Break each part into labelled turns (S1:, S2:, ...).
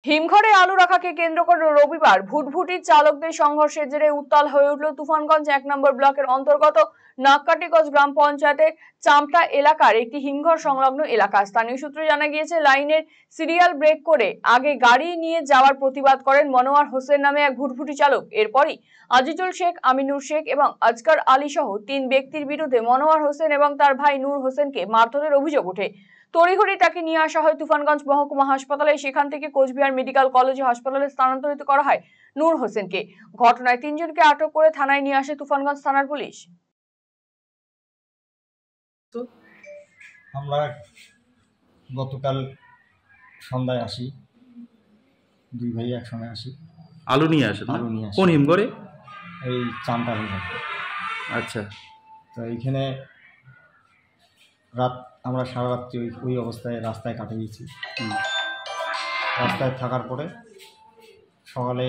S1: হিমঘরে আলু রাখাকে কেন্দ্র করে রবিবার ভুটভুটির চালকদের সংঘর্ষের জেরে উত্তাল হয়ে উঠল তুফানগঞ্জ 1 নম্বর ব্লকের অন্তর্গত নাককাটিগঞ্জ গ্রাম পঞ্চায়েতের চামটা এলাকার একটি হিমঘর সংলগ্ন এলাকা। স্থানীয় সূত্রে জানা গিয়েছে, লাইনের সিরিয়াল ব্রেক করে আগে গাড়ি নিয়ে যাওয়ার প্রতিবাদ করেন মনোয়ার হোসেন নামে এক ভুটভুটি চালক। এরপরই আজিজুল শেখ, আমিনুর শেখ এবং আজকার আলী সহ 3 ব্যক্তির বিরুদ্ধে মনোয়ার হোসেন এবং তার ভাই নূর হোসেনকে মারধরের অভিযোগ ওঠে। তড়িঘড়ি তাকে নিয়ে আসা হয় তুফানগঞ্জ মহকুমা হাসপাতালে। সেখান থেকে কোচবিহার মেডিকেল কলেজ ও হাসপাতালে স্থানান্তরিত করা হয় নূর হোসেনকে। ঘটনায় 3 জনকে আটক করে থানায় নিয়ে আসে তুফানগঞ্জ থানার পুলিশ।
S2: আমরা গতকাল সন্ধ্যায় আসি, 2 ভাই একসঙ্গে আসি।
S3: আলু নিয়ে আসেন?
S2: আলু নিয়ে আসি।
S3: কোন হিমঘরে?
S2: এই চামটা হিমঘর।
S3: আচ্ছা।
S2: তো এইখানে আমরা সারা রাত্রি ওই অবস্থায় রাস্তায় কাটিয়েছি। রাস্তায় থাকার পরে সকালে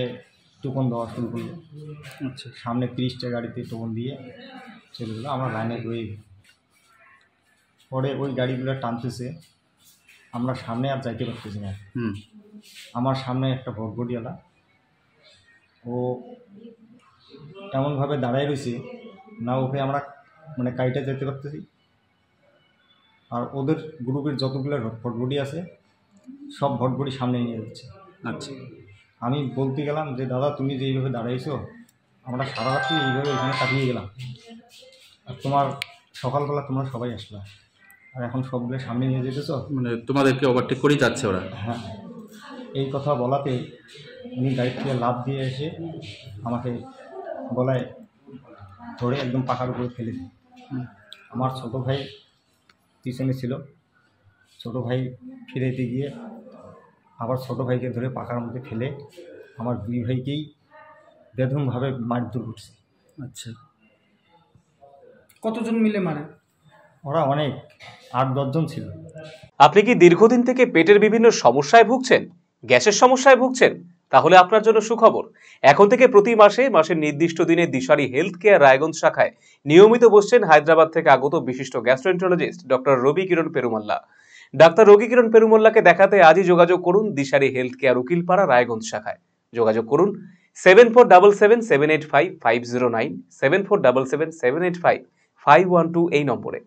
S2: টোকন দেওয়া শুরু করলো।
S3: আচ্ছা।
S2: সামনে 30টা গাড়িতে টোকন দিয়ে চলে গেলো। আমরা লাইনে রয়ে পরে ওই গাড়িগুলো টানতেছে, আমরা সামনে আর যাইতে পারতেছি না। আমার সামনে একটা ভটভটিওয়ালা, ও এমনভাবে দাঁড়ায় রয়েছে না, ওকে আমরা মানে কাইটা যেতে পারতেছি। আর ওদের গ্রুপের যতগুলো ভটভটি আছে সব ভটভটি সামনে নিয়ে যাচ্ছে।
S3: আচ্ছা।
S2: আমি বলতে গেলাম যে, দাদা তুমি যে এইভাবে দাঁড়াইছো, আমরা সারা রাত্রি এইভাবে এখানে কাটিয়ে গেলাম, আর তোমার সকালবেলা তোমরা সবাই আসলা, আর এখন সবগুলো সামনে নিয়ে যেতেছো,
S3: মানে তোমাদেরকে ওভারটেক করেই যাচ্ছে ওরা?
S2: হ্যাঁ। এই কথা বলাতে উনি গাড়ি থেকে লাফ দিয়ে এসে আমাকে গলায় ধরে একদম পাকার উপরে ফেলে দেয়। আমার ছোটো ভাই পিছনে ছিল, ছোটো ভাই ফিরাইতে গিয়ে আবার ছোটো ভাইকে ধরে পাকার মধ্যে ফেলে আমার 2 ভাইকেই বেধমভাবে মারধর করছে।
S3: আচ্ছা।
S4: কতজন মিলে মারে?
S2: ওরা অনেক, 8-10 জন ছিল।
S5: আপনি কি দীর্ঘদিন থেকে পেটের বিভিন্ন সমস্যায় ভুগছেন, গ্যাসের সমস্যায় ভুগছেন? তাহলে আপনার জন্য সুখবর। এখন থেকে প্রতি মাসের নির্দিষ্ট দিনে দিশারি হেলথ কেয়ার রায়গঞ্জ শাখায় নিয়মিত বসছেন হায়দ্রাবাদ থেকে আগত বিশিষ্ট গ্যাস্ট্রোএন্টারোলজিস্ট ডক্টর রবি কিরণ পেরুমাল্লা। ডাক্তার রবি কিরণ পেরুমাল্লাকে দেখাতে আজই যোগাযোগ করুন দিশারি হেলথ কেয়ার উকিলপাড়া রায়গঞ্জ শাখায়। যোগাযোগ করুন 7477785509, 7477785512 এই নম্বরে।